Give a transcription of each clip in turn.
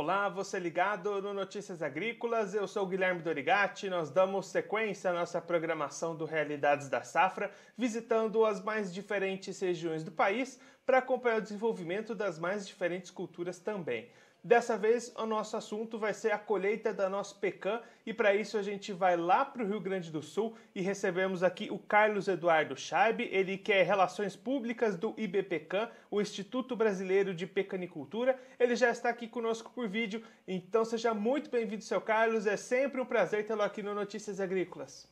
Olá, você ligado no Notícias Agrícolas, eu sou o Guilherme Dorigatti, nós damos sequência à nossa programação do Realidades da Safra, visitando as mais diferentes regiões do país para acompanhar o desenvolvimento das mais diferentes culturas também. Dessa vez, o nosso assunto vai ser a colheita da nossa pecan e para isso a gente vai lá para o Rio Grande do Sul e recebemos aqui o Carlos Eduardo Scheib, ele que é Relações Públicas do IBPecan, o Instituto Brasileiro de Pecanicultura. Ele já está aqui conosco por vídeo, então seja muito bem-vindo, seu Carlos, é sempre um prazer tê-lo aqui no Notícias Agrícolas.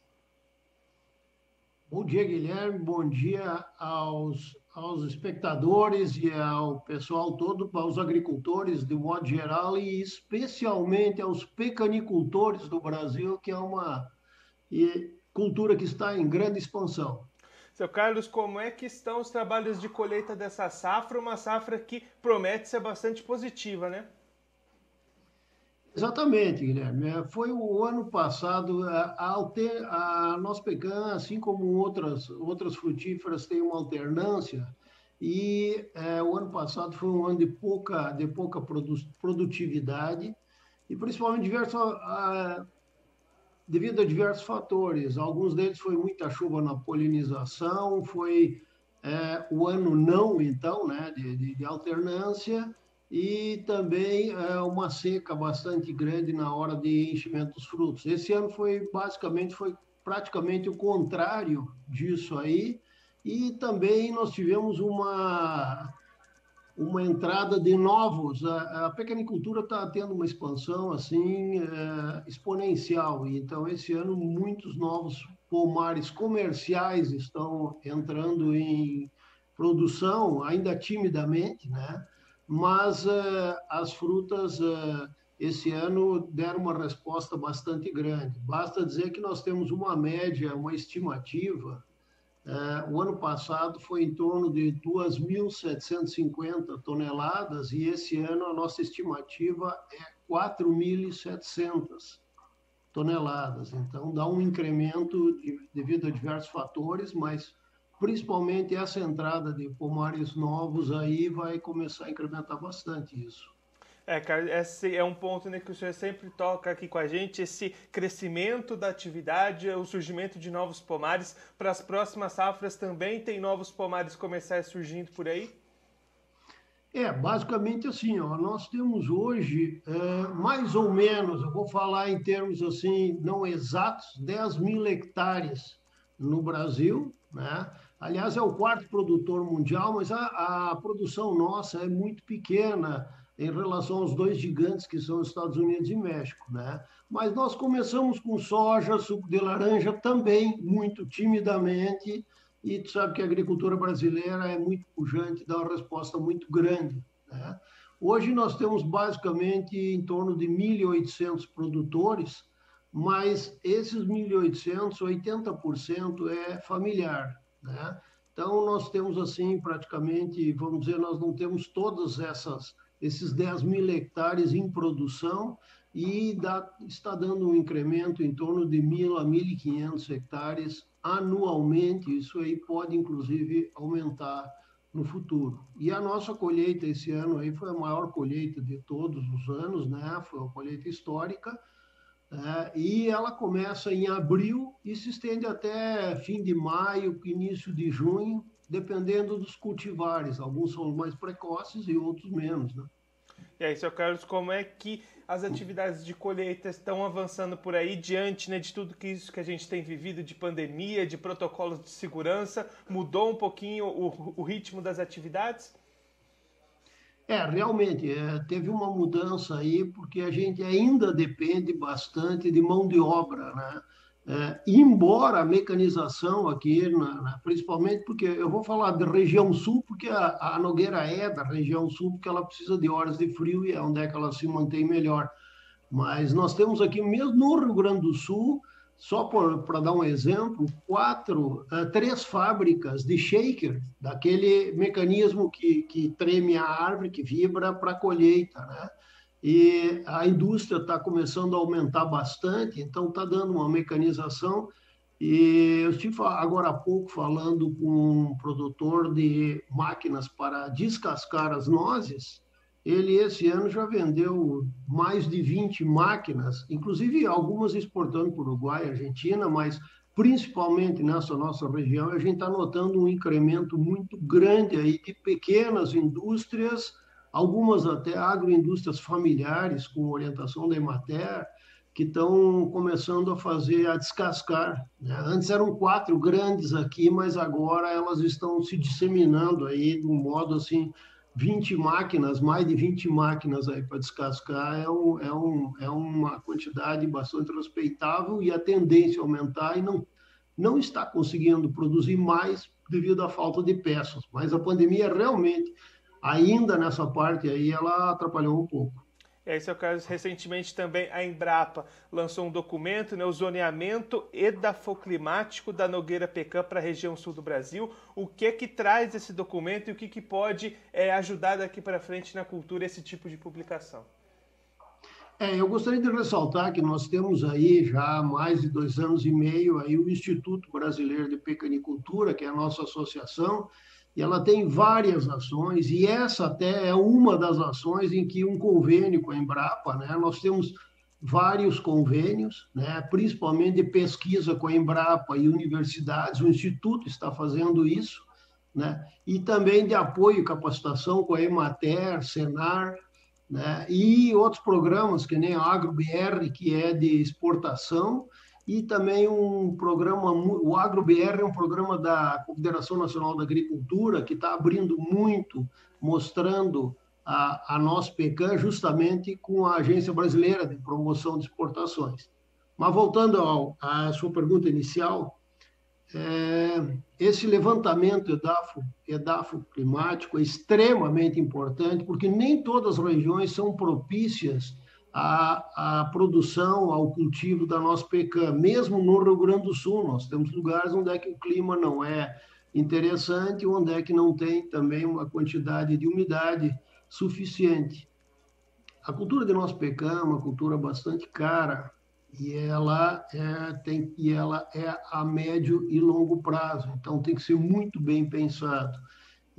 Bom dia, Guilherme. Bom dia aos espectadores e ao pessoal todo, aos agricultores de modo geral e especialmente aos pecanicultores do Brasil, que é uma cultura que está em grande expansão. Seu Carlos, como é que estão os trabalhos de colheita dessa safra? Uma safra que promete ser bastante positiva, né? Exatamente, Guilherme. Foi o ano passado, a nossa pecan, assim como outras frutíferas, tem uma alternância, e o ano passado foi um ano de pouca produtividade, e principalmente devido a diversos fatores. Alguns deles foi muita chuva na polinização, foi o ano não, então, né, de alternância, e também uma seca bastante grande na hora de enchimento dos frutos. Esse ano foi praticamente o contrário disso aí, e também nós tivemos uma entrada de novos. A pecanicultura está tendo uma expansão assim exponencial. Então, esse ano, muitos novos pomares comerciais estão entrando em produção, ainda timidamente, né? Mas as frutas esse ano deram uma resposta bastante grande. Basta dizer que nós temos uma média, uma estimativa. O ano passado foi em torno de 2.750 toneladas e esse ano a nossa estimativa é 4.700 toneladas. Então, dá um incremento devido a diversos fatores, mas principalmente essa entrada de pomares novos aí vai começar a incrementar bastante isso. Cara, esse é um ponto, né, que o senhor sempre toca aqui com a gente, esse crescimento da atividade, o surgimento de novos pomares. Para as próximas safras também tem novos pomares comerciais surgindo por aí? Basicamente assim, ó, nós temos hoje mais ou menos, eu vou falar em termos assim, não exatos, 10.000 hectares no Brasil, né? Aliás, é o quarto produtor mundial, mas a produção nossa é muito pequena em relação aos dois gigantes que são os Estados Unidos e México, né? Mas nós começamos com soja, suco de laranja também muito timidamente, e tu sabe que a agricultura brasileira é muito pujante, dá uma resposta muito grande, né? Hoje nós temos basicamente em torno de 1.800 produtores, mas esses 1.800, 80% é familiar, né? Então nós temos assim praticamente, vamos dizer, nós não temos esses 10.000 hectares em produção e está dando um incremento em torno de 1.000 a 1.500 hectares anualmente. Isso aí pode, inclusive, aumentar no futuro. E a nossa colheita esse ano aí foi a maior colheita de todos os anos, né? Foi uma colheita histórica, e ela começa em abril e se estende até fim de maio, início de junho, dependendo dos cultivares. Alguns são mais precoces e outros menos, né? E aí, seu Carlos, como é que as atividades de colheita estão avançando por aí diante, né, de tudo isso que a gente tem vivido de pandemia, de protocolos de segurança? Mudou um pouquinho o ritmo das atividades? Realmente, teve uma mudança aí, porque a gente ainda depende bastante de mão de obra, né? Embora a mecanização aqui, principalmente porque eu vou falar da região sul, porque a Nogueira é da região sul, porque ela precisa de horas de frio e é onde é que ela se mantém melhor. Mas nós temos aqui, mesmo no Rio Grande do Sul, só para dar um exemplo, três fábricas de shaker, daquele mecanismo que treme a árvore, que vibra para a colheita, né? E a indústria está começando a aumentar bastante, então está dando uma mecanização. E eu estive agora há pouco falando com um produtor de máquinas para descascar as nozes. ele esse ano já vendeu mais de 20 máquinas, inclusive algumas exportando para o Uruguai, Argentina, mas principalmente nessa nossa região, a gente está notando um incremento muito grande aí de pequenas indústrias, algumas até agroindústrias familiares, com orientação da Emater, que estão começando a fazer, a descascar, né? Antes eram 4 grandes aqui, mas agora elas estão se disseminando aí de um modo assim, 20 máquinas, mais de 20 máquinas aí para descascar, é uma quantidade bastante respeitável e a tendência a aumentar e não está conseguindo produzir mais devido à falta de peças. Mas a pandemia realmente, ainda nessa parte aí, ela atrapalhou um pouco. Esse é o caso, recentemente também a Embrapa lançou um documento, né, o zoneamento edafoclimático da Nogueira Pecan para a região sul do Brasil. O que traz esse documento e o que pode ajudar daqui para frente na cultura esse tipo de publicação? Eu gostaria de ressaltar que nós temos aí já há mais de 2 anos e meio aí o Instituto Brasileiro de Pecanicultura, que é a nossa associação, e ela tem várias ações, e essa até é uma das ações em que um convênio com a Embrapa, né? Nós temos vários convênios, né? Principalmente de pesquisa com a Embrapa e universidades, o Instituto está fazendo isso, né? E também de apoio e capacitação com a Emater, Senar, né? E outros programas, que nem a AgroBR, que é de exportação, e também um programa, o AgroBR é um programa da Confederação Nacional da Agricultura, que está abrindo muito, mostrando a nossa Pecan justamente com a Agência Brasileira de Promoção de Exportações. Mas voltando à sua pergunta inicial, esse levantamento edafo climático é extremamente importante, porque nem todas as regiões são propícias à produção, ao cultivo da nossa pecan. Mesmo no Rio Grande do Sul, nós temos lugares onde é que o clima não é interessante, onde é que não tem também uma quantidade de umidade suficiente. A cultura de nosso pecan é uma cultura bastante cara, e ela é a médio e longo prazo, então tem que ser muito bem pensado.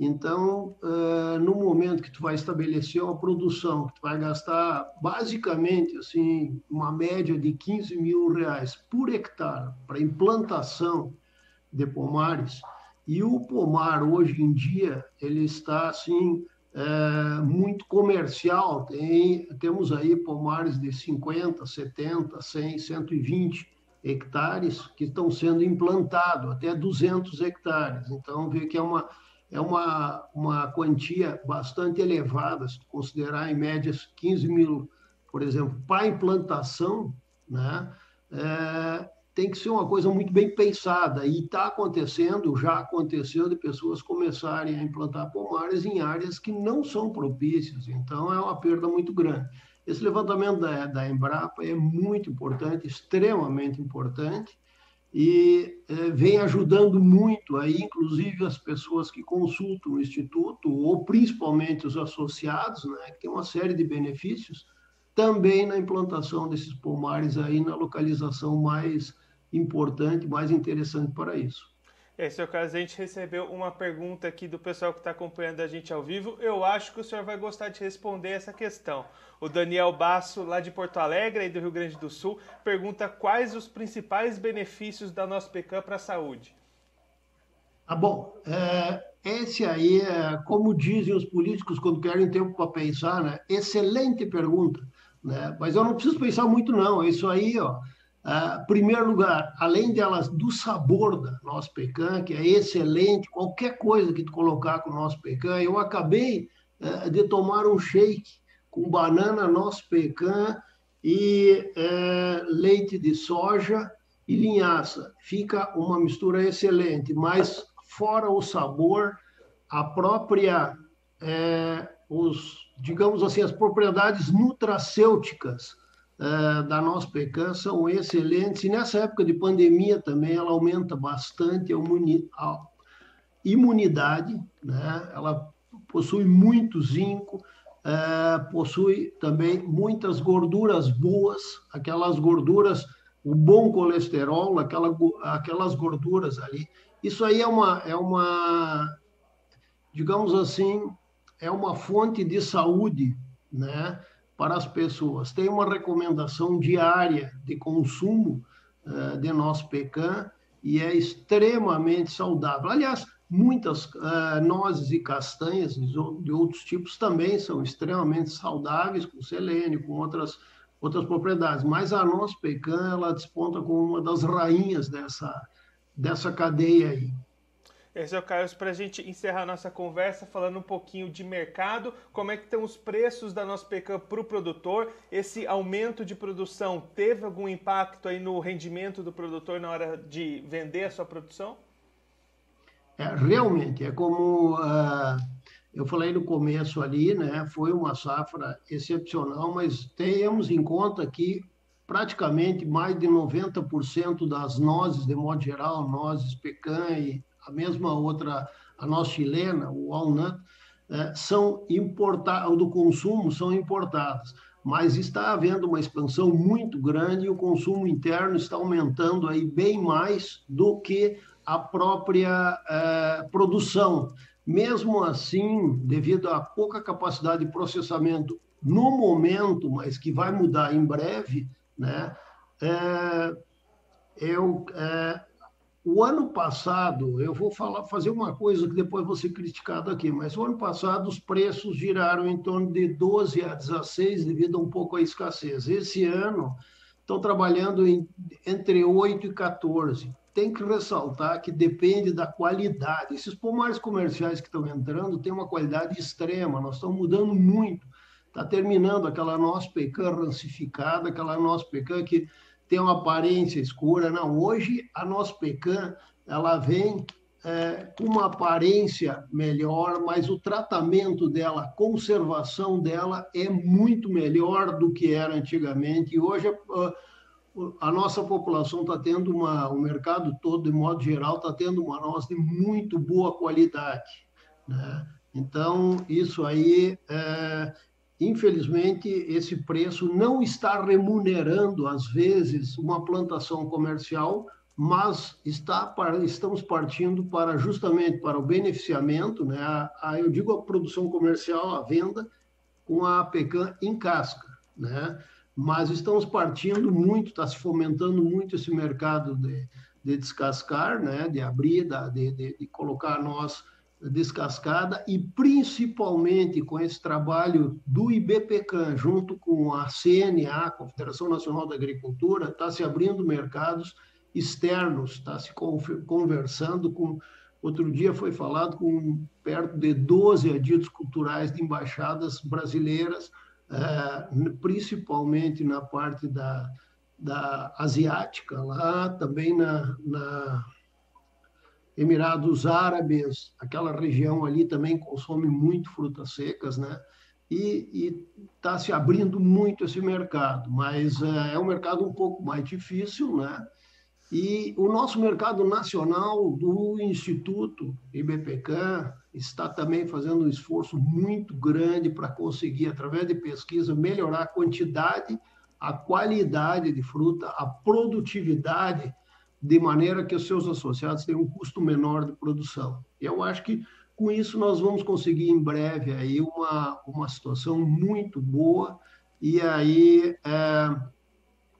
Então, no momento que tu vai estabelecer uma produção, que tu vai gastar basicamente assim uma média de R$ 15.000 por hectare para implantação de pomares, e o pomar hoje em dia ele está assim muito comercial. Temos aí pomares de 50, 70, 100, 120 hectares que estão sendo implantados, até 200 hectares. Então, vê que é uma quantia bastante elevada, se considerar em média 15 mil, por exemplo, para implantação, né? Tem que ser uma coisa muito bem pensada, e está acontecendo, já aconteceu, de pessoas começarem a implantar pomares em áreas que não são propícias, então é uma perda muito grande. Esse levantamento da Embrapa é muito importante, extremamente importante, e vem ajudando muito aí, inclusive as pessoas que consultam o Instituto, ou principalmente os associados, né, que tem uma série de benefícios, também na implantação desses pomares aí na localização mais importante, mais interessante para isso. Esse é o caso, a gente recebeu uma pergunta aqui do pessoal que está acompanhando a gente ao vivo. Eu acho que o senhor vai gostar de responder essa questão. O Daniel Basso, lá de Porto Alegre, aí do Rio Grande do Sul, pergunta quais os principais benefícios da nossa pecan para a saúde. Bom, esse aí como dizem os políticos quando querem tempo para pensar, né? Excelente pergunta, né? Mas eu não preciso pensar muito, não. Isso aí, ó. Primeiro lugar, além do sabor da nossa pecan, que é excelente, qualquer coisa que tu colocar com o nosso pecan, eu acabei de tomar um shake com banana nosso pecan e leite de soja e linhaça. Fica uma mistura excelente, mas fora o sabor, a própria, digamos assim, as propriedades nutracêuticas da nossa pecan são excelentes, e nessa época de pandemia também ela aumenta bastante a imunidade, né? Ela possui muito zinco, possui também muitas gorduras boas, aquelas gorduras, o bom colesterol, aquelas gorduras ali. Isso aí digamos assim, é uma fonte de saúde, né, para as pessoas. Tem uma recomendação diária de consumo de nosso pecan e é extremamente saudável. Aliás, muitas nozes e castanhas de outros tipos também são extremamente saudáveis, com selênio, com outras propriedades, mas a noz pecan, ela desponta como uma das rainhas dessa cadeia aí. Seu Carlos, para a gente encerrar nossa conversa falando um pouquinho de mercado, como é que estão os preços da nossa pecan para o produtor? Esse aumento de produção teve algum impacto aí no rendimento do produtor na hora de vender a sua produção? Realmente, é como eu falei no começo ali, né? Foi uma safra excepcional, mas tenhamos em conta que praticamente mais de 90% das nozes, de modo geral, nozes pecan e a mesma outra, a noz chilena, o walnut, são importadas, do consumo são importadas. Mas está havendo uma expansão muito grande e o consumo interno está aumentando aí bem mais do que a própria produção. Mesmo assim, devido à pouca capacidade de processamento no momento, mas que vai mudar em breve, né? O ano passado, eu vou fazer uma coisa que depois vou ser criticado aqui, mas o ano passado os preços giraram em torno de 12 a 16 devido a um pouco à escassez. Esse ano estão trabalhando entre 8 e 14. Tem que ressaltar que depende da qualidade. Esses pomares comerciais que estão entrando têm uma qualidade extrema, nós estamos mudando muito. Está terminando aquela noz pecan rancificada, aquela noz pecan que tem uma aparência escura. Não, hoje a noz pecan, ela vem com uma aparência melhor, mas o tratamento dela, a conservação dela é muito melhor do que era antigamente. E hoje a nossa população está tendo o mercado todo, de modo geral, está tendo uma noz de muito boa qualidade, né? Então, isso aí, infelizmente, esse preço não está remunerando, às vezes, uma plantação comercial, mas estamos partindo justamente para o beneficiamento, né? Eu digo a produção comercial, a venda, com a pecan em casca, né? Mas estamos partindo muito, está se fomentando muito esse mercado de descascar, né? De abrir, de colocar a noz descascada e principalmente com esse trabalho do IBPECAM, junto com a CNA, Confederação Nacional da Agricultura, está se abrindo mercados externos, está se conversando com... Outro dia foi falado com perto de 12 adidos culturais de embaixadas brasileiras, principalmente na parte da asiática, lá também na Emirados Árabes, aquela região ali também consome muito frutas secas, né? E está se abrindo muito esse mercado, mas é um mercado um pouco mais difícil, né? E o nosso mercado nacional do Instituto IBPECAM está também fazendo um esforço muito grande para conseguir, através de pesquisa, melhorar a quantidade, a qualidade de fruta, a produtividade, de maneira que os seus associados tenham um custo menor de produção. E eu acho que com isso nós vamos conseguir em breve aí uma situação muito boa e aí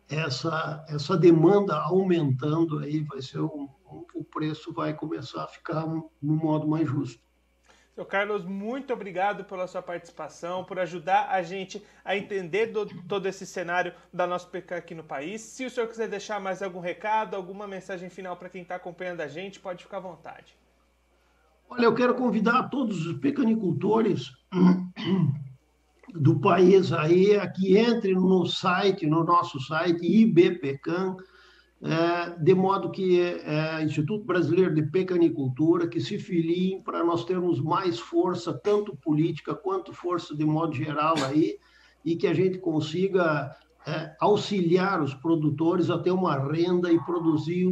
essa demanda aumentando aí vai ser o preço vai começar a ficar no modo mais justo. Seu Carlos, muito obrigado pela sua participação, por ajudar a gente a entender todo esse cenário da nossa pecan aqui no país. Se o senhor quiser deixar mais algum recado, alguma mensagem final para quem está acompanhando a gente, pode ficar à vontade. Olha, eu quero convidar todos os pecanicultores do país aí a que entre no nosso site IBPECAM, de modo que Instituto Brasileiro de Pecanicultura, que se filiem para nós termos mais força, tanto política quanto força de modo geral aí, e que a gente consiga auxiliar os produtores a ter uma renda e produzir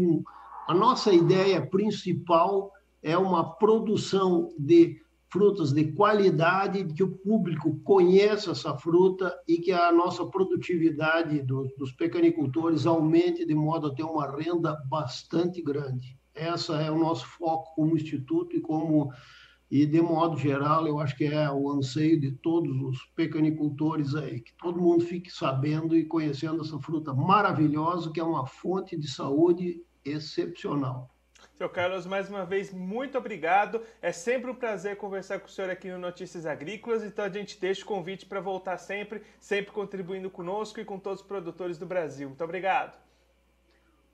A nossa ideia principal é uma produção de frutas de qualidade, que o público conheça essa fruta e que a nossa produtividade dos pecanicultores aumente de modo a ter uma renda bastante grande. Esse é o nosso foco como instituto e como e, de modo geral, eu acho que é o anseio de todos os pecanicultores aí, que todo mundo fique sabendo e conhecendo essa fruta maravilhosa, que é uma fonte de saúde excepcional. Seu Carlos, mais uma vez, muito obrigado. É sempre um prazer conversar com o senhor aqui no Notícias Agrícolas, então a gente deixa o convite para voltar sempre, sempre contribuindo conosco e com todos os produtores do Brasil. Muito obrigado.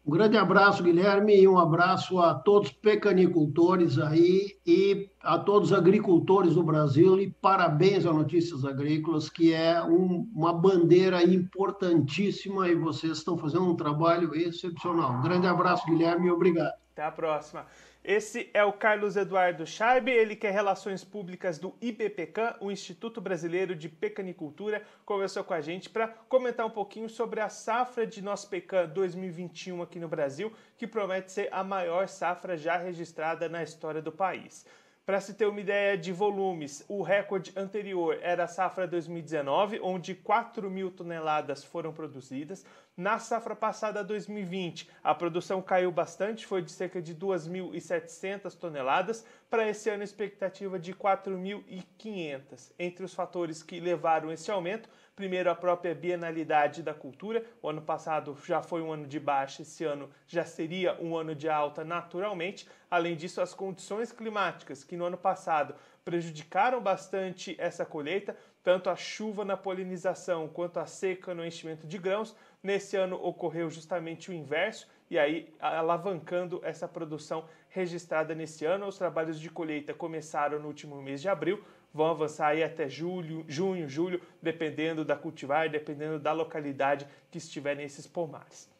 Um grande abraço, Guilherme, e um abraço a todos os pecanicultores aí e a todos os agricultores do Brasil e parabéns a Notícias Agrícolas, que é uma bandeira importantíssima e vocês estão fazendo um trabalho excepcional. Um grande abraço, Guilherme, e obrigado. Até a próxima. Esse é o Carlos Eduardo Scheibe, ele que é Relações Públicas do IBPECAM, o Instituto Brasileiro de Pecanicultura, conversou com a gente para comentar um pouquinho sobre a safra de nosso pecan 2021 aqui no Brasil, que promete ser a maior safra já registrada na história do país. Para se ter uma ideia de volumes, o recorde anterior era a safra 2019, onde 4 mil toneladas foram produzidas. Na safra passada, 2020, a produção caiu bastante, foi de cerca de 2.700 toneladas. Para esse ano, a expectativa de 4.500. Entre os fatores que levaram esse aumento, primeiro, a própria bienalidade da cultura. O ano passado já foi um ano de baixa, esse ano já seria um ano de alta naturalmente. Além disso, as condições climáticas, que no ano passado prejudicaram bastante essa colheita, tanto a chuva na polinização quanto a seca no enchimento de grãos. Nesse ano ocorreu justamente o inverso, e aí alavancando essa produção registrada nesse ano. Os trabalhos de colheita começaram no último mês de abril, vão avançar aí até junho, julho, dependendo da cultivar, dependendo da localidade que estiverem esses pomares.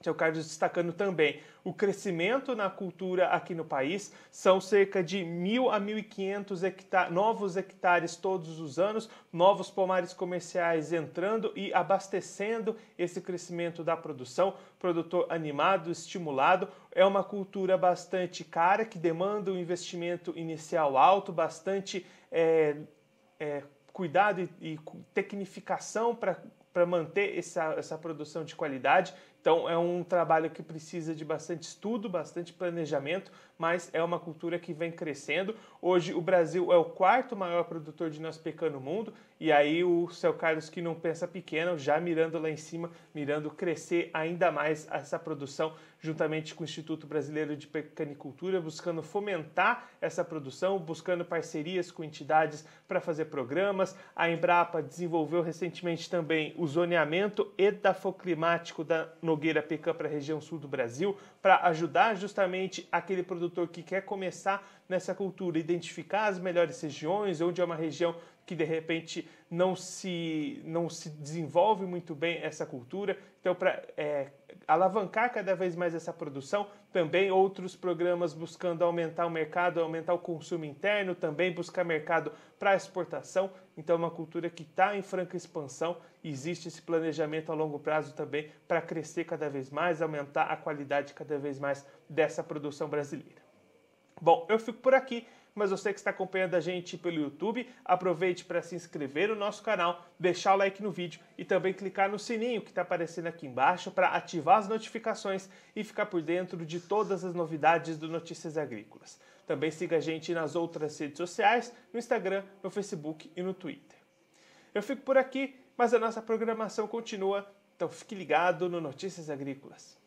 Seu Carlos destacando também o crescimento na cultura aqui no país, são cerca de 1.000 a 1.500 novos hectares todos os anos, novos pomares comerciais entrando e abastecendo esse crescimento da produção, produtor animado, estimulado. É uma cultura bastante cara, que demanda um investimento inicial alto, bastante cuidado e tecnificação para manter essa produção de qualidade. Então é um trabalho que precisa de bastante estudo, bastante planejamento, mas é uma cultura que vem crescendo. Hoje o Brasil é o quarto maior produtor de nosso pecan no mundo, e aí o seu Carlos, que não pensa pequeno, já mirando lá em cima, mirando crescer ainda mais essa produção, juntamente com o Instituto Brasileiro de Pecanicultura, buscando fomentar essa produção, buscando parcerias com entidades para fazer programas. A Embrapa desenvolveu recentemente também o zoneamento edafoclimático da Nogueira Pecan para a região sul do Brasil, para ajudar justamente aquele produtor que quer começar nessa cultura, identificar as melhores regiões, onde é uma região que de repente não se desenvolve muito bem essa cultura. Então, para alavancar cada vez mais essa produção, também outros programas buscando aumentar o mercado, aumentar o consumo interno, também buscar mercado para exportação. Então, é uma cultura que está em franca expansão, existe esse planejamento a longo prazo também para crescer cada vez mais, aumentar a qualidade cada vez mais dessa produção brasileira. Bom, eu fico por aqui, mas você que está acompanhando a gente pelo YouTube, aproveite para se inscrever no nosso canal, deixar o like no vídeo e também clicar no sininho que está aparecendo aqui embaixo para ativar as notificações e ficar por dentro de todas as novidades do Notícias Agrícolas. Também siga a gente nas outras redes sociais, no Instagram, no Facebook e no Twitter. Eu fico por aqui, mas a nossa programação continua, então fique ligado no Notícias Agrícolas.